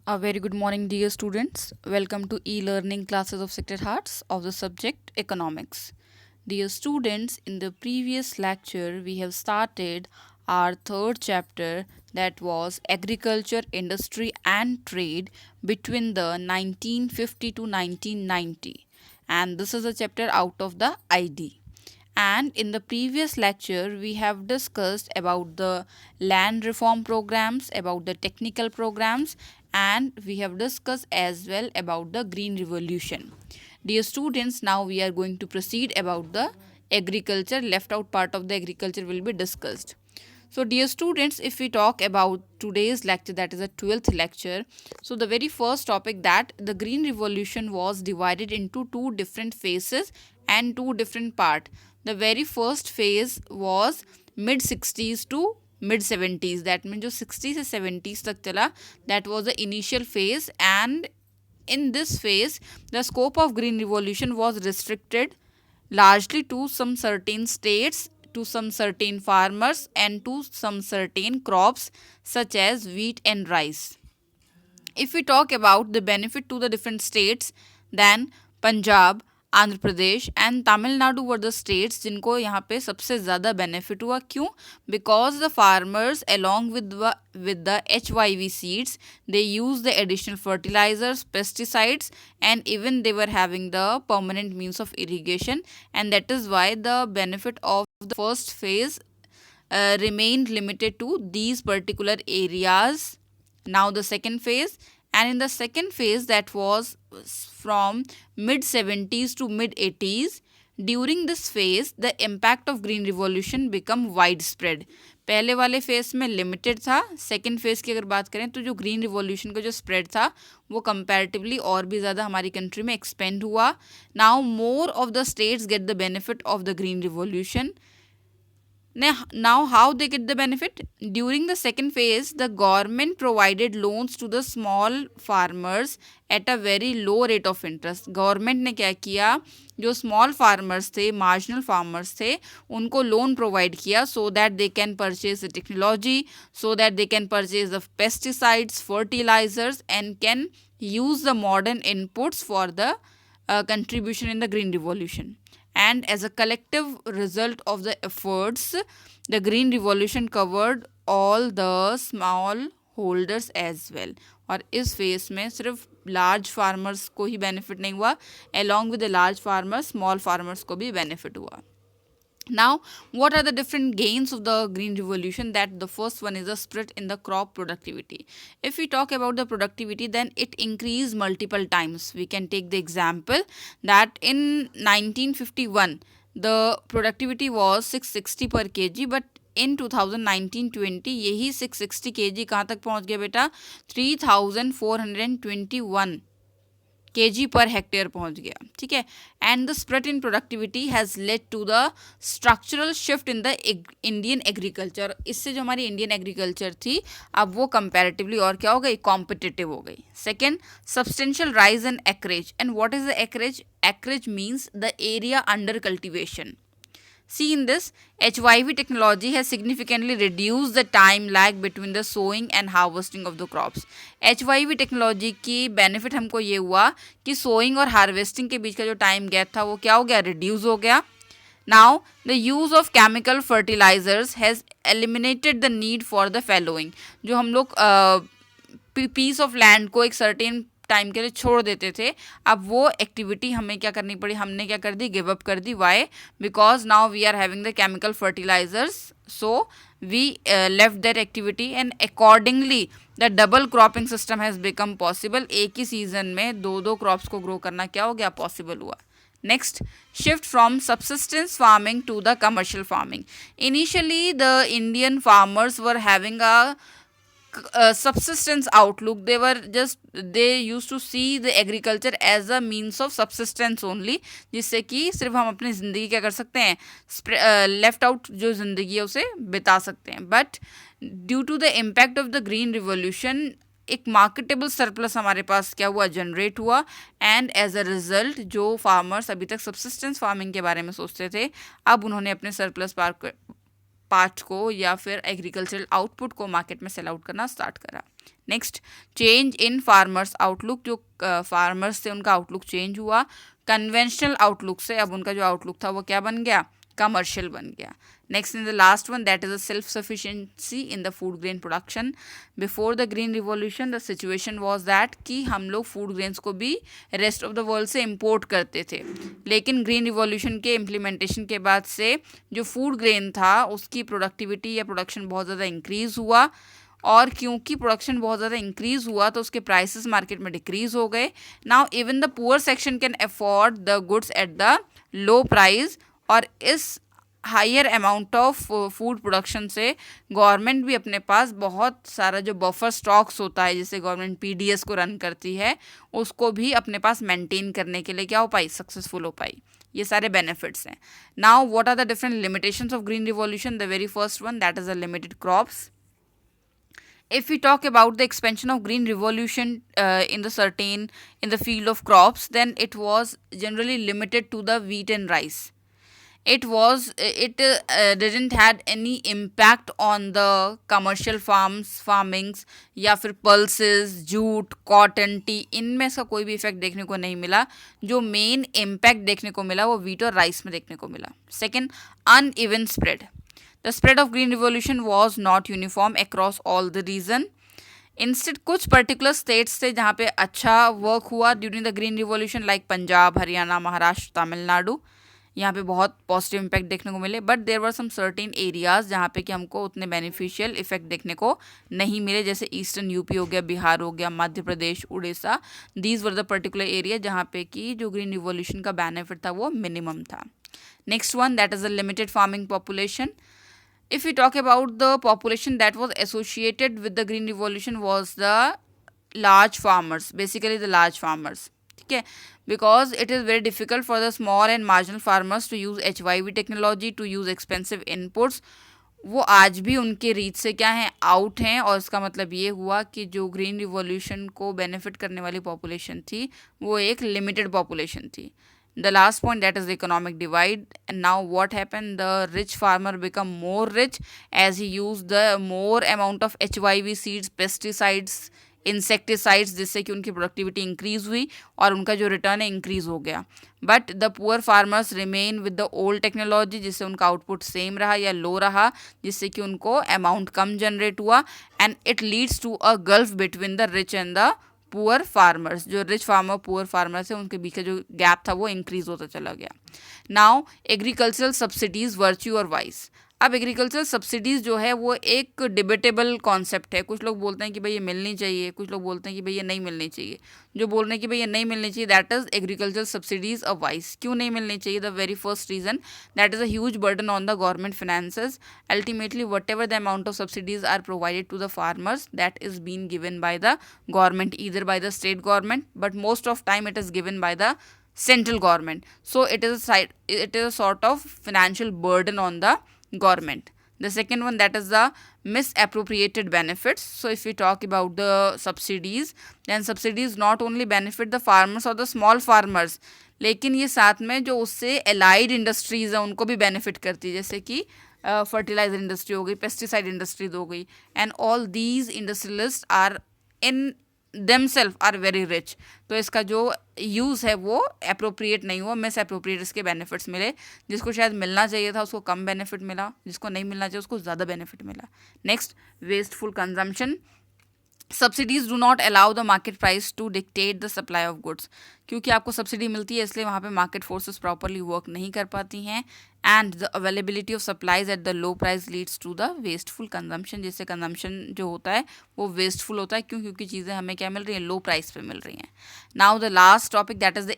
A very good morning, dear students. Welcome to e-learning classes of Sacred Hearts of the subject Economics. Dear students, in the previous lecture, we have started our third chapter, that was Agriculture, Industry and Trade between the 1950 to 1990. And this is a chapter out of the ID. And in the previous lecture, we have discussed about the land reform programs, about the technical programs, and we have discussed as well about the Green Revolution. Dear students, now we are going to proceed about the agriculture. Left out part of the agriculture will be discussed. So, dear students, if we talk about today's lecture, that is a 12th lecture. So, the very first topic, that the Green Revolution was divided into two different phases and two different parts. The very first phase was mid 60s to mid 70s. That means जो 60 से 70s तक चला, that was the initial phase. And in this phase, the scope of Green Revolution was restricted largely to some certain states, to some certain farmers, and to some certain crops such as wheat and rice. If we talk about the benefit to the different states, then Punjab, Andhra Pradesh and Tamil Nadu were the states जिनको यहाँ पे सबसे ज़्यादा benefit हुआ. क्यों? Because the farmers along with the HYV seeds, they use the additional fertilizers, pesticides, and even they were having the permanent means of irrigation, and that is why the benefit of the first phase remained limited to these particular areas. Now the second phase, and in the second phase, that was from mid 70s to mid 80s. During this phase, the impact of green revolution become widespread. पहले वाले phase में limited था. Second phase की अगर बात करें तो जो ग्रीन रिवॉल्यूशन का जो स्प्रेड था वो कंपैरेटिवली और भी ज़्यादा हमारी कंट्री में एक्सपेंड हुआ. Now more of the states get the benefit of the green revolution. Now, how they get the benefit? During the second phase, the government provided loans to the small farmers at a very low rate of interest. Government ने क्या किया, जो small farmers थे, marginal farmers थे, उनको loan provide किया so that they can purchase the technology, so that they can purchase the pesticides, fertilizers, and can use the modern inputs for the contribution in the green revolution. And as a collective result of the efforts, the green revolution covered all the small holders as well. और इस phase में सिर्फ large farmers को ही benefit नहीं हुआ, along with the large farmers, small farmers को भी benefit हुआ. Now, what are the different gains of the green revolution? That the first one is a split in the crop productivity. If we talk about the productivity, then it increased multiple times. We can take the example that in 1951 the productivity was 660 per kg, but in 2019-20 यही 660 kg कहाँ तक पहुँच गया बेटा? 3421 kg per hectare पहुंच गया. ठीक है. And the spread in productivity has led to the structural shift in the Indian agriculture. इससे जो हमारी इंडियन एग्रीकल्चर थी अब वो कंपैरेटिवली और क्या हो गई, कॉम्पिटिटिव हो गई. Second, substantial rise in acreage. And what is the acreage? Acreage means the area under cultivation. See, in this, HYV technology has significantly reduced the time lag between the sowing and harvesting of the crops. HYV technology की benefit हमको ये हुआ कि sowing और harvesting के बीच का जो time gap था वो क्या हो गया, reduce हो गया. Now, the use of chemical fertilizers has eliminated the need for the fallowing. जो हम लोग piece of land को एक certain टाइम के लिए छोड़ देते थे, अब वो एक्टिविटी हमें क्या करनी पड़ी, हमने क्या कर दी, गिव अप कर दी. Why? Because now we are having the chemical fertilisers, so we left that activity and accordingly the double cropping system has become possible. एक ही सीजन में दो दो क्रॉप्स को ग्रो करना क्या हो गया, पॉसिबल हुआ. Next, shift from subsistence farming to the commercial farming. Initially, the Indian farmers were having a subsistence outlook. They used to see the agriculture as a means of subsistence only, जिससे कि सिर्फ हम अपनी ज़िंदगी क्या कर सकते हैं, लेफ्ट आउट जो ज़िंदगी है उसे बिता सकते हैं. But due to the impact of the green revolution एक मार्केटेबल सरप्लस हमारे पास क्या हुआ, जनरेट हुआ. एंड एज अ रिजल्ट जो फार्मर्स अभी तक सब्सिस्टेंस फार्मिंग के बारे में सोचते थे, अब उन्होंने अपने सरप्लस पार्ट को या फिर एग्रीकल्चरल आउटपुट को मार्केट में सेल आउट करना स्टार्ट करा. Next, change in farmers outlook, जो फार्मर्स थे उनका आउटलुक चेंज हुआ कन्वेंशनल आउटलुक से, अब उनका जो आउटलुक था वो क्या बन गया, कमर्शियल बन गया. Next in the last one, that is a self sufficiency in the food grain production. Before the green revolution the situation was that कि हम लोग फूड ग्रेन्स को भी रेस्ट ऑफ द वर्ल्ड से इम्पोर्ट करते थे, लेकिन ग्रीन रिवॉल्यूशन के इम्प्लीमेंटेशन के बाद से जो फूड ग्रेन था उसकी प्रोडक्टिविटी या प्रोडक्शन बहुत ज़्यादा इंक्रीज हुआ, और क्योंकि प्रोडक्शन बहुत ज़्यादा इंक्रीज हुआ तो उसके प्राइसेस मार्केट में डिक्रीज हो गए. Now even the poor section can afford the goods at the low price, और इस higher amount of food production से गवर्नमेंट भी अपने पास बहुत सारा जो बफर स्टॉक्स होता है, जिसे गवर्नमेंट पीडीएस को रन करती है, उसको भी अपने पास मेंटेन करने के लिए क्या हो पाई, सक्सेसफुल हो पाई. ये सारे बेनिफिट्स हैं. Now what are the different limitations of green revolution. The very first one, that is the limited crops. If we talk about the expansion of green revolution in the field of crops, then it was generally limited to the wheat and rice. It didn't had any impact on the commercial farmings या फिर pulses, jute, cotton, tea, इनमें इसका कोई भी effect देखने को नहीं मिला. जो मेन इम्पैक्ट देखने को मिला वो wheat और राइस में देखने को मिला. Second, uneven spread. The spread of green revolution was not uniform across all the region. Instead, कुछ पर्टिकुलर स्टेट्स थे जहाँ पे अच्छा वर्क हुआ during the green revolution, like Punjab, Haryana, Maharashtra, Tamil Nadu. यहाँ पे बहुत पॉजिटिव इम्पैक्ट देखने को मिले. But there were some certain areas जहाँ पे कि हमको उतने बेनिफिशियल इफेक्ट देखने को नहीं मिले, जैसे ईस्टर्न यूपी हो गया, बिहार हो गया, Madhya Pradesh, Orissa. These were the particular area जहाँ पे कि जो ग्रीन रिवॉल्यूशन का बेनिफिट था वो मिनिमम था. Next one, that is the limited farming population. If we talk about the population that was associated with the green revolution was the large farmers, basically the large farmers. ठीक है, because it is very difficult for the small and marginal farmers to use HYV technology, to use expensive inputs. वो आज भी उनके reach से क्या है, out हैं. और इसका मतलब ये हुआ कि जो ग्रीन रिवॉल्यूशन को बेनिफिट करने वाली पॉपुलेशन थी वो एक लिमिटेड पॉपुलेशन थी. The last point, that is the economic divide. And now what happened, the rich farmer become more rich as he used the more amount of HYV seeds, pesticides, insecticides, जिससे कि उनकी productivity increase हुई और उनका जो return है increase हो गया. But the poor farmers remain with the old technology, जिससे उनका आउटपुट सेम रहा या लो रहा, जिससे कि उनको अमाउंट कम जनरेट हुआ. And it leads to a gulf between the rich and the poor farmers. जो रिच फार्मर पुअर फार्मर्स है उनके बीच का जो गैप था वो इंक्रीज होता चला गया. नाउ एग्रीकल्चरल सब्सिडीज, वर्च्यू और वाइस. अब एग्रीकल्चरल सब्सिडीज़ जो है वो एक डिबेटेबल कॉन्सेप्ट है. कुछ लोग बोलते हैं कि भाई ये मिलनी चाहिए, कुछ लोग बोलते हैं कि भाई ये नहीं मिलनी चाहिए. जो बोल रहे हैं कि भाई ये नहीं मिलनी चाहिए, that is agricultural subsidies a vice. क्यों नहीं मिलनी चाहिए? The very first reason, that is a huge burden on the government finances. Ultimately whatever the amount of subsidies are provided to the farmers, that is been given by the government, either by the state government, but most of time it is given by the central government. So it is a sort of financial burden on the government. The second one, that is the misappropriated benefits. So if we talk about the subsidies, then subsidies not only benefit the farmers or the small farmers, लेकिन ये साथ में जो उससे allied industries है उनको भी benefit करती है, जैसे कि फर्टिलाइजर इंडस्ट्री हो गई, पेस्टिसाइड इंडस्ट्रीज हो गई. And all these industrialist are in themselves are very rich. तो इसका जो यूज़ है वो अप्रोप्रिएट नहीं हुआ, मिस अप्रोप्रिएट इसके बेनिफिट्स मिले. जिसको शायद मिलना चाहिए था उसको कम बेनिफिट मिला, जिसको नहीं मिलना चाहिए उसको ज़्यादा बेनिफिट मिला. Next, wasteful consumption. Subsidies do not allow the market price to dictate the supply of goods. क्योंकि आपको सब्सिडी मिलती है इसलिए वहाँ पे मार्केट फोर्सेस प्रॉपरली वर्क नहीं कर पाती हैं. And the availability of supplies at the low price leads to the wasteful consumption, जिससे कंजम्पशन जो होता है वो वेस्टफुल होता है. क्यों? क्योंकि चीज़ें हमें क्या मिल रही हैं, लो प्राइस पे मिल रही हैं. Now the last topic, that is the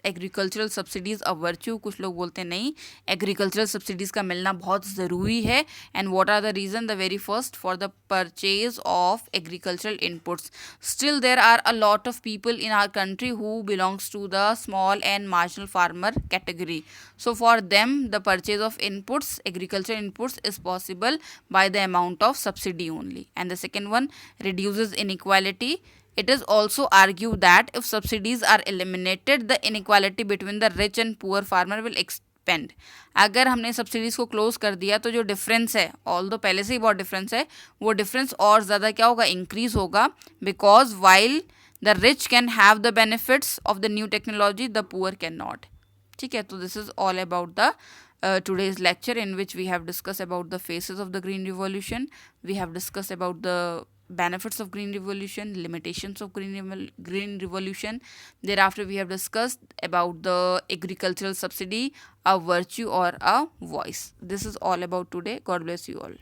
agricultural subsidies of virtue. कुछ लोग बोलते हैं नहीं, एग्रीकल्चरल सब्सिडीज़ का मिलना बहुत ज़रूरी है. And what are the reason? The very first, for the purchase of agricultural inputs. Still there are a lot of people in our country who belongs to the small and marginal farmer category. So for them the purchase of inputs, agricultural inputs, is possible by the amount of subsidy only. And the second one, reduces inequality. It is also argued that if subsidies are eliminated, the inequality between the rich and poor farmer will spend. अगर हमने subsidies को close कर दिया तो जो difference है, all दो पहले से ही बहुत डिफरेंस है, वो डिफरेंस और ज़्यादा क्या होगा, इंक्रीज होगा, because while the rich can have the benefits of the new technology, the poor can not. ठीक है, तो this is all about the today's lecture, in which we have discussed about the phases of the green revolution. We have discussed about the benefits of green revolution, limitations of green revolution. Thereafter we have discussed about the agricultural subsidy, a virtue or a voice. This is all about today. God bless you all.